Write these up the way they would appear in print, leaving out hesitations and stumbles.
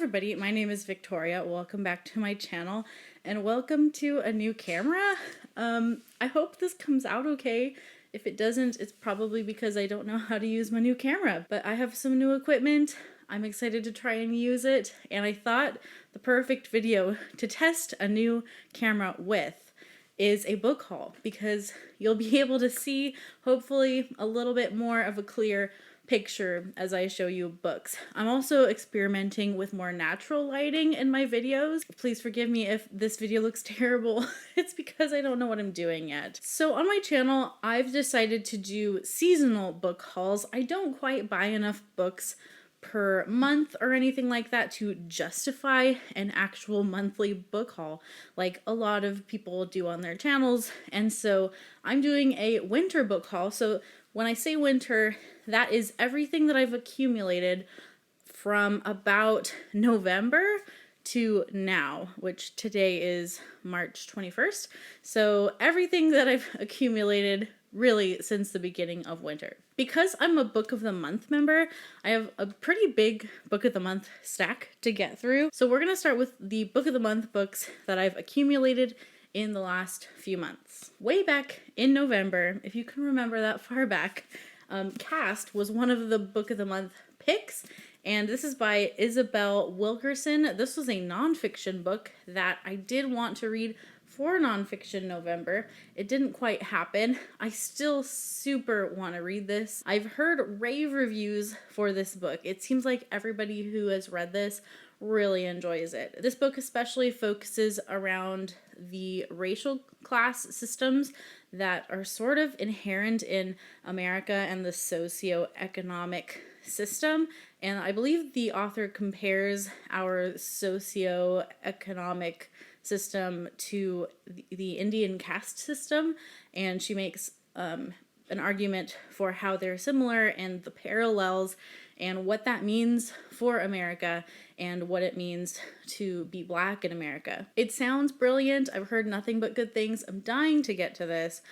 everybody, my name is Victoria. Welcome back to my channel and welcome to a new camera. I hope this comes out okay. If it doesn't, it's probably because I don't know how to use my new camera, but I have some new equipment. I'm excited to try and use it, and I thought the perfect video to test a new camera with is a book haul, because you'll be able to see, hopefully, a little bit more of a clear picture as I show you books. I'm also experimenting with more natural lighting in my videos. Please forgive me if this video looks terrible. It's because I don't know what I'm doing yet. So on my channel, I've decided to do seasonal book hauls. I don't quite buy enough books per month or anything like that to justify an actual monthly book haul like a lot of people do on their channels. And so I'm doing a winter book haul. So when I say winter, that is everything that I've accumulated from about November to now, which today is March 21st. So everything that I've accumulated really since the beginning of winter. Because I'm a Book of the Month member, I have a pretty big Book of the Month stack to get through. So we're going to start with the Book of the Month books that I've accumulated in the last few months. Way back in November, if you can remember that far back, Cast was one of the Book of the Month picks, and this is by Isabel Wilkerson. This was a nonfiction book that I did want to read for Nonfiction November. It didn't quite happen. I still super want to read this. I've heard rave reviews for this book. It seems like everybody who has read this really enjoys it. This book especially focuses around the racial class systems that are sort of inherent in America and the socioeconomic system. And I believe the author compares our socioeconomic system to the Indian caste system, and she makes an argument for how they're similar and the parallels and what that means for America and what it means to be Black in America. It sounds brilliant. I've heard nothing but good things. I'm dying to get to this.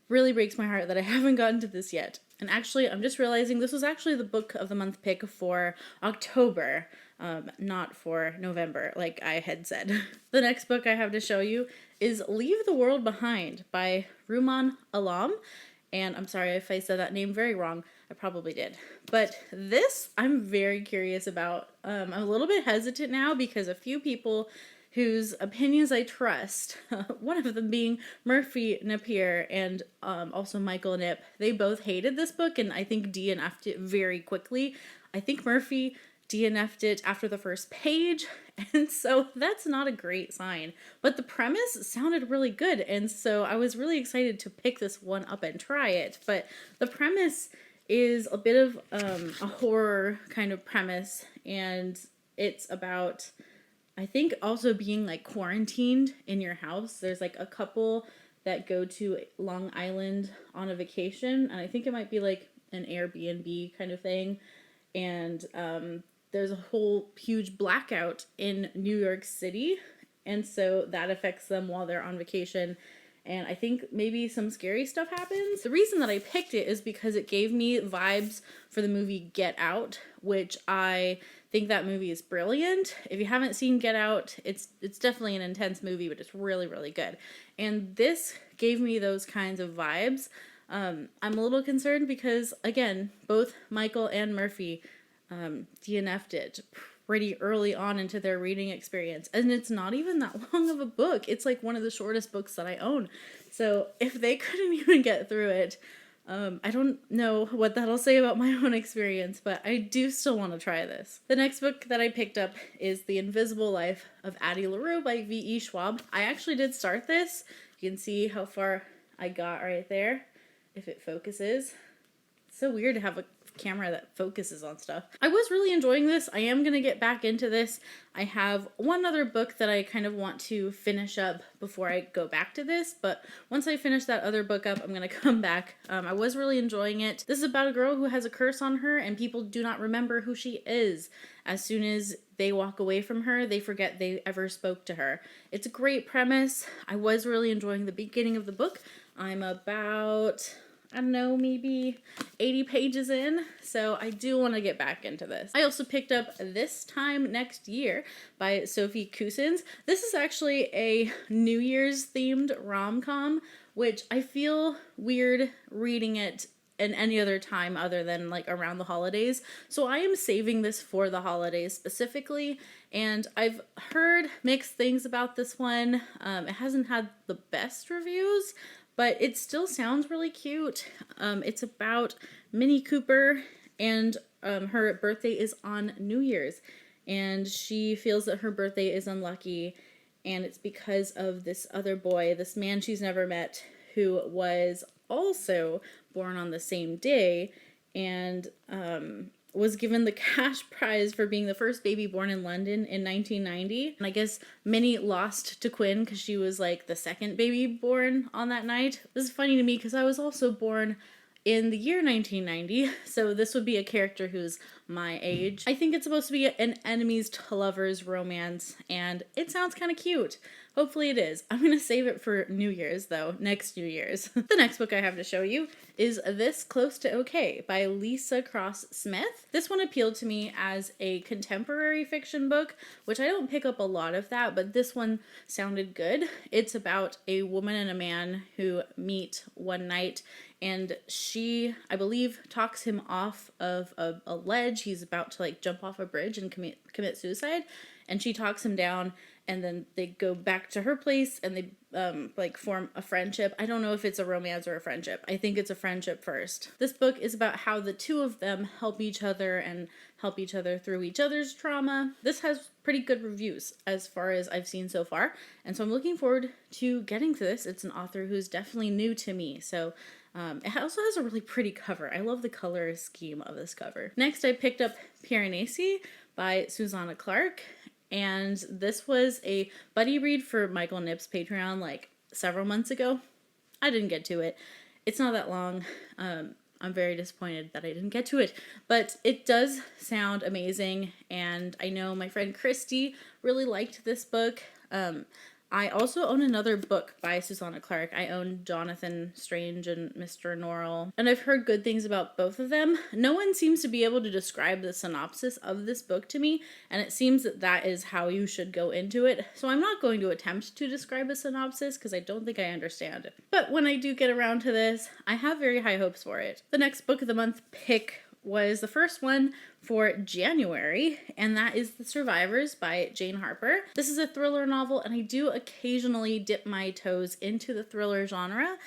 Really breaks my heart that I haven't gotten to this yet. And actually, I'm just realizing this was actually the Book of the Month pick for October, not for November, like I had said. The next book I have to show you is Leave the World Behind by Rumaan Alam. And I'm sorry if I said that name very wrong. I probably did. But this I'm very curious about. I'm a little bit hesitant now because a few people whose opinions I trust, one of them being Murphy Napier and also Michael Nip, they both hated this book and I think DNF'd it very quickly. I think Murphy DNF'd it after the first page, and so that's not a great sign. But the premise sounded really good, and so I was really excited to pick this one up and try it. But the premise is a bit of a horror kind of premise, and it's about, I think, also being like quarantined in your house. There's like a couple that go to Long Island on a vacation, and I think it might be like an Airbnb kind of thing. And there's a whole huge blackout in New York City, and so that affects them while they're on vacation. And I think maybe some scary stuff happens. The reason that I picked it is because it gave me vibes for the movie Get Out, which I think that movie is brilliant. If you haven't seen Get Out, it's definitely an intense movie, but it's really, really good. And this gave me those kinds of vibes. I'm a little concerned because, again, both Michael and Murphy DNF'd it pretty early on into their reading experience. And it's not even that long of a book. It's like one of the shortest books that I own. So if they couldn't even get through it, I don't know what that'll say about my own experience, but I do still want to try this. The next book that I picked up is The Invisible Life of Addie LaRue by V.E. Schwab. I actually did start this. You can see how far I got right there, if it focuses. It's so weird to have a camera that focuses on stuff. I was really enjoying this. I am going to get back into this. I have one other book that I kind of want to finish up before I go back to this, but once I finish that other book up, I'm going to come back. I was really enjoying it. This is about a girl who has a curse on her and people do not remember who she is. As soon as they walk away from her, they forget they ever spoke to her. It's a great premise. I was really enjoying the beginning of the book. I'm about I don't know, maybe 80 pages in, so I do want to get back into this. I also picked up This Time Next Year by Sophie Cousins. This is actually a New Year's themed rom-com, which I feel weird reading it in any other time other than like around the holidays. So I am saving this for the holidays specifically, and I've heard mixed things about this one. It hasn't had the best reviews, but it still sounds really cute. It's about Minnie Cooper, and her birthday is on New Year's, and she feels that her birthday is unlucky, and it's because of this other boy, this man she's never met, who was also born on the same day, and was given the cash prize for being the first baby born in London in 1990. And I guess Minnie lost to Quinn because she was like the second baby born on that night. This is funny to me because I was also born in the year 1990, so this would be a character who's my age. I think it's supposed to be an enemies to lovers romance, and it sounds kind of cute. Hopefully it is. I'm going to save it for New Year's, though, next New Year's. The next book I have to show you is This Close to Okay by Lisa Cross Smith. This one appealed to me as a contemporary fiction book, which I don't pick up a lot of that, but this one sounded good. It's about a woman and a man who meet one night, and she, I believe, talks him off of a ledge. He's about to like jump off a bridge and commit suicide, and she talks him down, and then they go back to her place and they like form a friendship. I don't know if it's a romance or a friendship. I think it's a friendship first. This book is about how the two of them help each other and help each other through each other's trauma. This has pretty good reviews as far as I've seen so far, and so I'm looking forward to getting to this. It's an author who's definitely new to me, so it also has a really pretty cover. I love the color scheme of this cover. Next, I picked up Piranesi by Susanna Clark. And this was a buddy read for Michael Nipp's Patreon like several months ago. I didn't get to it. It's not that long. I'm very disappointed that I didn't get to it. But it does sound amazing. And I know my friend Christy really liked this book. I also own another book by Susanna Clark. I own Jonathan Strange and Mr. Norrell, and I've heard good things about both of them. No one seems to be able to describe the synopsis of this book to me, and it seems that that is how you should go into it. So I'm not going to attempt to describe a synopsis because I don't think I understand it. But when I do get around to this, I have very high hopes for it. The next book of the month pick was the first one for January, and that is The Survivors by Jane Harper. This is a thriller novel, and I do occasionally dip my toes into the thriller genre.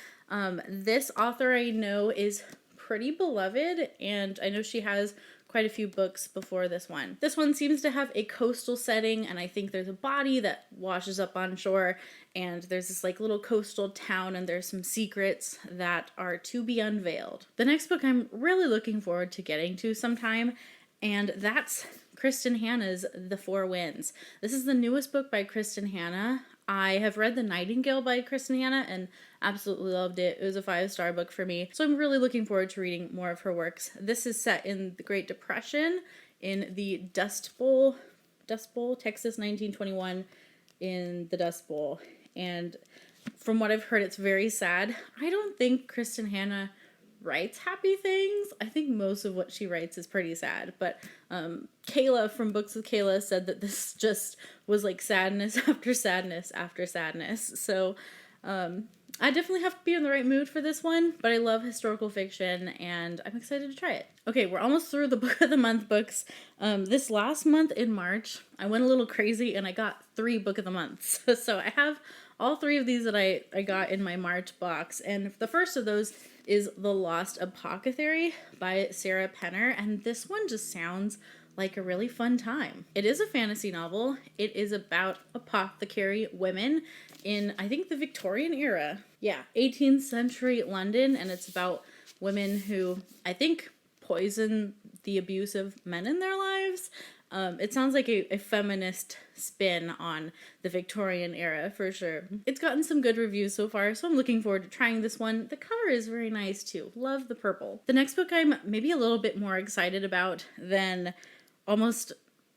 This author I know is pretty beloved, and I know she has quite a few books before this one. This one seems to have a coastal setting, and I think there's a body that washes up on shore, and there's this like little coastal town, and there's some secrets that are to be unveiled. The next book I'm really looking forward to getting to sometime, and that's Kristen Hanna's The Four Winds. This is the newest book by Kristen Hanna. I have read The Nightingale by Kristen Hanna and absolutely loved it. It was a 5-star book for me. So I'm really looking forward to reading more of her works. This is set in the Great Depression in the Dust Bowl, Texas, 1921, in the Dust Bowl. And from what I've heard, it's very sad. I don't think Kristen Hanna writes happy things. I think most of what she writes is pretty sad, but Kayla from Books with Kayla said that this just was like sadness after sadness after sadness. So I definitely have to be in the right mood for this one, but I love historical fiction and I'm excited to try it. Okay, we're almost through the book of the month books. This last month in March, I went a little crazy and I got 3 book of the months. So I have all 3 of these that I got in my March box, and the first of those is The Lost Apothecary by Sarah Penner, and this one just sounds like a really fun time. It is a fantasy novel. It is about apothecary women in, I think, the Victorian era. Yeah, 18th century London, and it's about women who, I think, poison the abusive men in their lives. It sounds like a feminist spin on the Victorian era, for sure. It's gotten some good reviews so far, so I'm looking forward to trying this one. The cover is very nice, too. Love the purple. The next book I'm maybe a little bit more excited about than almost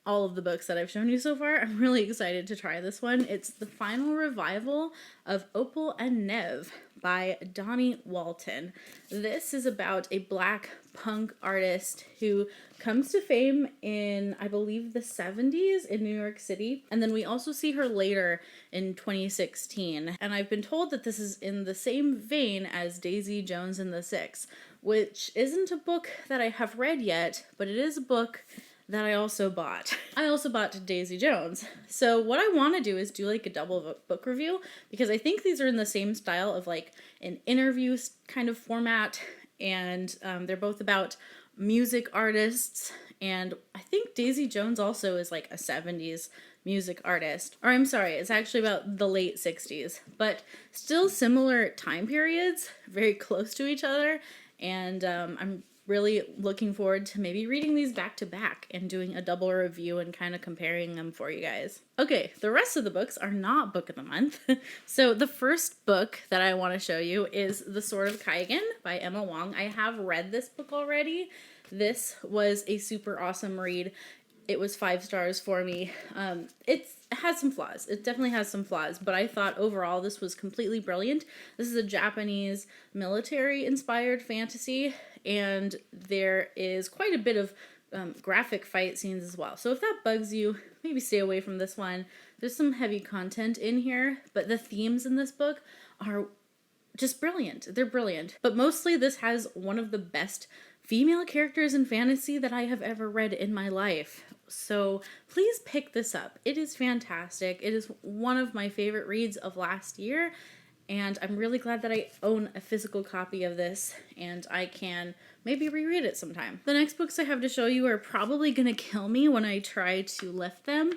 all of the books that I've shown you so far. I'm really excited to try this one. It's the final revival of Opal and Nev by Donnie Walton. This is about a Black punk artist who comes to fame in, I believe, the 70s in New York City. And then we also see her later in 2016. And I've been told that this is in the same vein as Daisy Jones and the Six, which isn't a book that I have read yet, but it is a book that I also bought. I also bought Daisy Jones. So what I want to do is do like a double book review, because I think these are in the same style of like an interview kind of format, and they're both about music artists, and I think Daisy Jones also is like a 70s music artist. Or I'm sorry, it's actually about the late 60s, but still similar time periods, very close to each other, and I'm really looking forward to maybe reading these back to back and doing a double review and kind of comparing them for you guys. Okay, the rest of the books are not book of the month. So the first book that I want to show you is The Sword of Kaigan by Emma Wong. I have read this book already. This was a super awesome read. It was 5 stars for me. It has some flaws. It definitely has some flaws, but I thought overall this was completely brilliant. This is a Japanese military-inspired fantasy, and there is quite a bit of graphic fight scenes as well. So if that bugs you, maybe stay away from this one. There's some heavy content in here, but the themes in this book are just brilliant. They're brilliant. But mostly this has one of the best female characters in fantasy that I have ever read in my life. So please pick this up. It is fantastic. It is one of my favorite reads of last year, and I'm really glad that I own a physical copy of this and I can maybe reread it sometime. The next books I have to show you are probably gonna kill me when I try to lift them,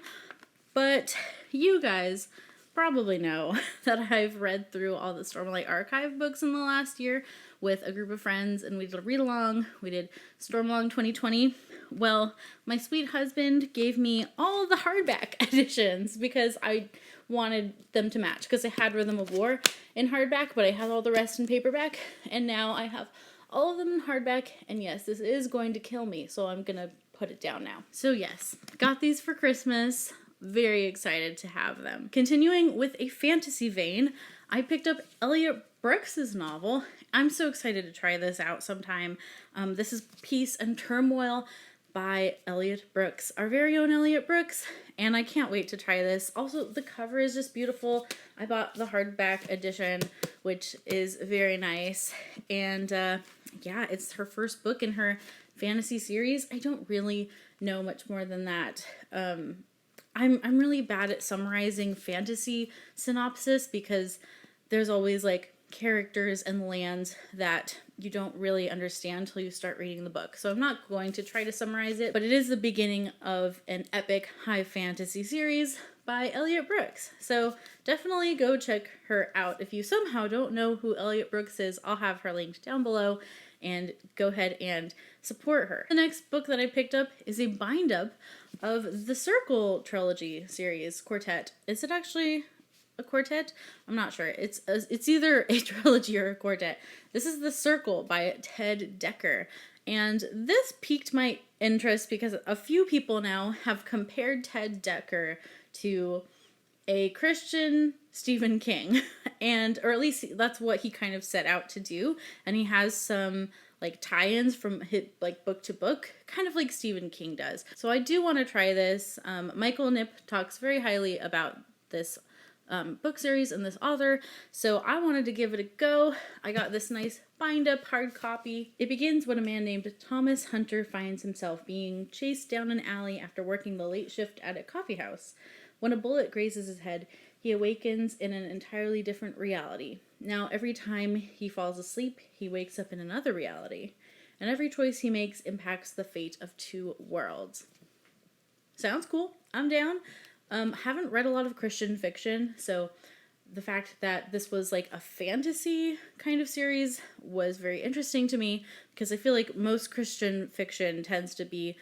but you guys probably know that I've read through all the Stormlight Archive books in the last year with a group of friends, and we did a read-along. We did Stormalong 2020. Well, my sweet husband gave me all the hardback editions because I wanted them to match, because I had Rhythm of War in hardback, but I had all the rest in paperback, and now I have all of them in hardback, and yes, this is going to kill me, so I'm gonna put it down now. So yes, got these for Christmas. Very excited to have them. Continuing with a fantasy vein, I picked up Elliot Brooks's novel. I'm so excited to try this out sometime. This is Peace and Turmoil by Elliot Brooks, our very own Elliot Brooks, and I can't wait to try this. Also, the cover is just beautiful. I bought the hardback edition, which is very nice, and yeah, it's her first book in her fantasy series. I don't really know much more than that. I'm really bad at summarizing fantasy synopsis because there's always like characters and lands that you don't really understand until you start reading the book. So I'm not going to try to summarize it, but it is the beginning of an epic high fantasy series by Elliot Brooks. So definitely go check her out. If you somehow don't know who Elliot Brooks is, I'll have her linked down below, and go ahead and support her. The next book that I picked up is a bind-up of the Circle trilogy series quartet. Is it actually a quartet? I'm not sure. It's either a trilogy or a quartet. This is The Circle by Ted Dekker, and this piqued my interest because a few people now have compared Ted Dekker to a Christian Stephen King, and or at least that's what he kind of set out to do, and he has some like tie-ins from his, like book to book, kind of like Stephen King does. So I do want to try this. Michael Knipp talks very highly about this book series and this author, so I wanted to give it a go. I got this nice bind-up hard copy. It begins when a man named Thomas Hunter finds himself being chased down an alley after working the late shift at a coffee house. When a bullet grazes his head, he awakens in an entirely different reality. Now, every time he falls asleep, he wakes up in another reality, and every choice he makes impacts the fate of 2 worlds. Sounds cool. I'm down. Haven't read a lot of Christian fiction, so the fact that this was like a fantasy kind of series was very interesting to me, because I feel like most Christian fiction tends to be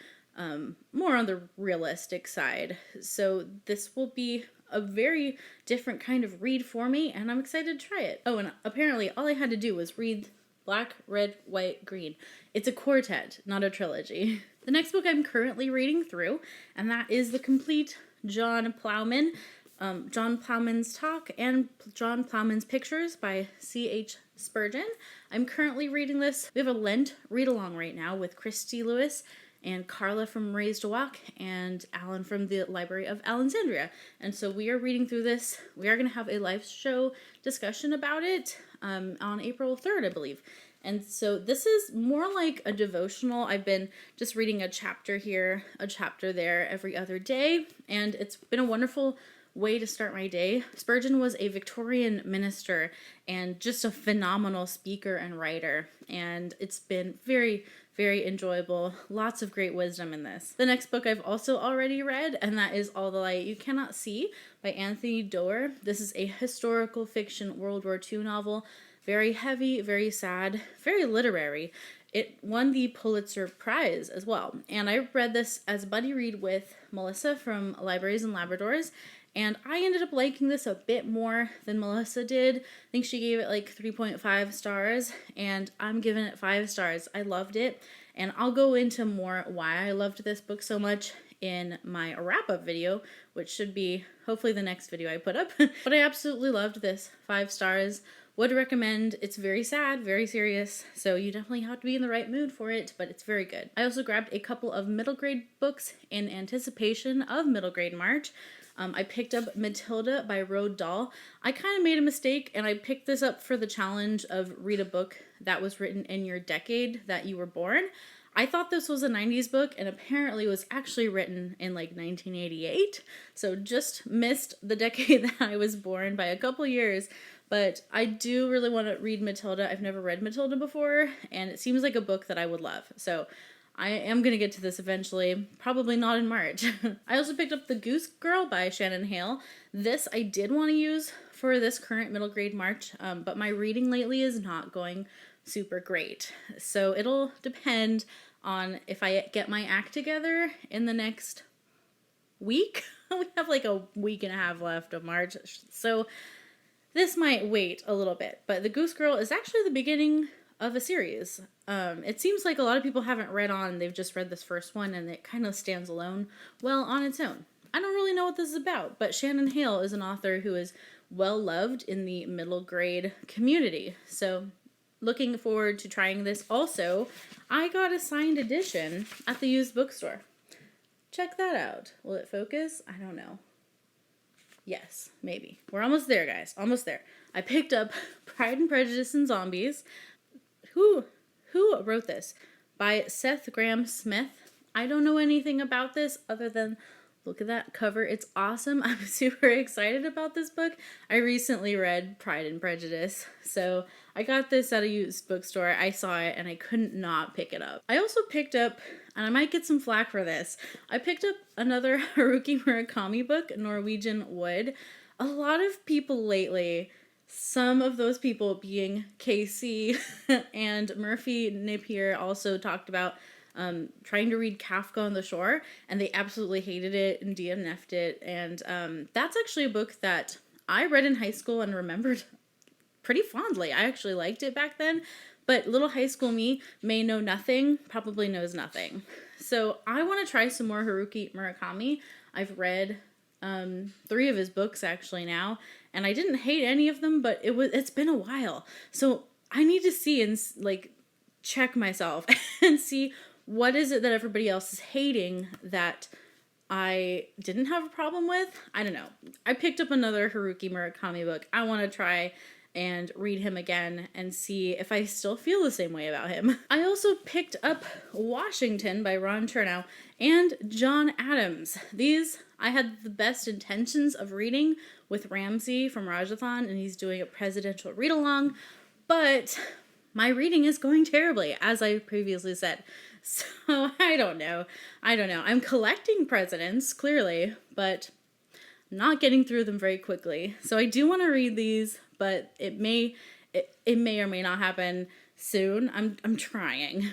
more on the realistic side. So this will be a very different kind of read for me, and I'm excited to try it. Oh, and apparently all I had to do was read black, red, white, green. It's a quartet, not a trilogy. The next book I'm currently reading through, and that is The Complete John Plowman John Plowman's Talk and John Plowman's Pictures by C.H. Spurgeon. I'm currently reading this. We have a Lent read-along right now with Christy Lewis and Carla from Raised to Walk and Alan from the Library of Alexandria. And so we are reading through this. We are going to have a live show discussion about it on April 3rd, I believe. And so this is more like a devotional. I've been just reading a chapter here, a chapter there every other day, and it's been a wonderful way to start my day. Spurgeon was a Victorian minister and just a phenomenal speaker and writer, and it's been very, very enjoyable. Lots of great wisdom in this. The next book I've also already read, and that is All the Light You Cannot See by Anthony Doerr. This is a historical fiction World War II novel. Very heavy, very sad, very literary. It won the Pulitzer Prize as well. And I read this as a buddy read with Melissa from Libraries and Labradors. And I ended up liking this a bit more than Melissa did. I think she gave it like 3.5 stars. And I'm giving it 5 stars. I loved it. And I'll go into more why I loved this book so much in my wrap-up video, which should be hopefully the next video I put up. But I absolutely loved this. 5 stars. Would recommend. It's very sad, very serious, so you definitely have to be in the right mood for it, but it's very good. I also grabbed a couple of middle grade books in anticipation of middle grade March. I picked up Matilda by Roald Dahl. I kind of made a mistake, and I picked this up for the challenge of read a book that was written in your decade that you were born. I thought this was a 90s book, and apparently was actually written in like 1988, so just missed the decade that I was born by a couple years. But I do really want to read Matilda. I've never read Matilda before, and it seems like a book that I would love. So I am going to get to this eventually, probably not in March. I also picked up The Goose Girl by Shannon Hale. This I did want to use for this current middle grade March, but my reading lately is not going super great. So it'll depend on if I get my act together in the next week. We have like a week and a half left of March, so this might wait a little bit, but The Goose Girl is actually the beginning of a series. It seems like a lot of people haven't read on, they've just read this first one, and it kind of stands alone, well, on its own. I don't really know what this is about, but Shannon Hale is an author who is well loved in the middle grade community, so looking forward to trying this. Also, I got a signed edition at the used bookstore. Check that out. Will it focus? I don't know. Yes, maybe. We're almost there, guys. Almost there. I picked up Pride and Prejudice and Zombies. Who wrote this? By Seth Graham Smith. I don't know anything about this other than look at that cover. It's awesome. I'm super excited about this book. I recently read Pride and Prejudice, so I got this at a used bookstore. I saw it and I couldn't not pick it up. I also picked up, and I might get some flack for this, I picked up another Haruki Murakami book, Norwegian Wood. A lot of people lately, some of those people being Casey and Murphy Napier, also talked about trying to read Kafka on the Shore, and they absolutely hated it and DNF'd it. And that's actually a book that I read in high school and remembered pretty fondly. I actually liked it back then, but little high school me may know nothing, probably knows nothing. So I want to try some more Haruki Murakami. I've read 3 of his books actually now, and I didn't hate any of them, but it's been a while. So I need to see and like check myself and see what is it that everybody else is hating that I didn't have a problem with. I don't know. I picked up another Haruki Murakami book. I want to try and read him again and see if I still feel the same way about him. I also picked up Washington by Ron Chernow and John Adams. These I had the best intentions of reading with Ramsey from Rajathon, and he's doing a presidential read-along, but my reading is going terribly, as I previously said. So I don't know. I'm collecting presidents, clearly, but I'm not getting through them very quickly. So I do want to read these, but it may or may not happen soon. I'm trying.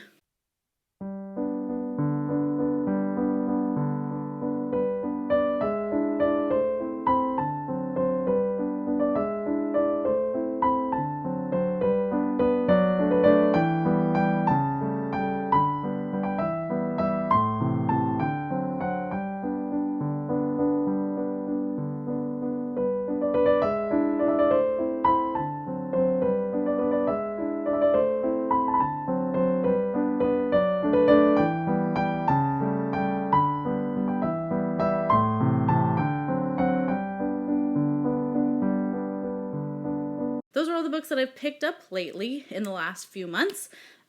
those are all the books that I've picked up lately in the last few months.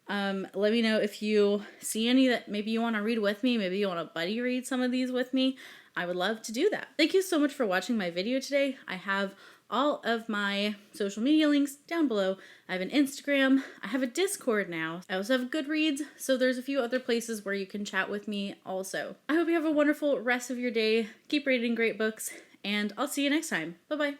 Let me know if you see any that maybe you want to read with me. Maybe you want to buddy read some of these with me. I would love to do that. Thank you so much for watching my video today. I have all of my social media links down below. I have an Instagram. I have a Discord now. I also have Goodreads, so there's a few other places where you can chat with me also. I hope you have a wonderful rest of your day. Keep reading great books, and I'll see you next time. Bye-bye.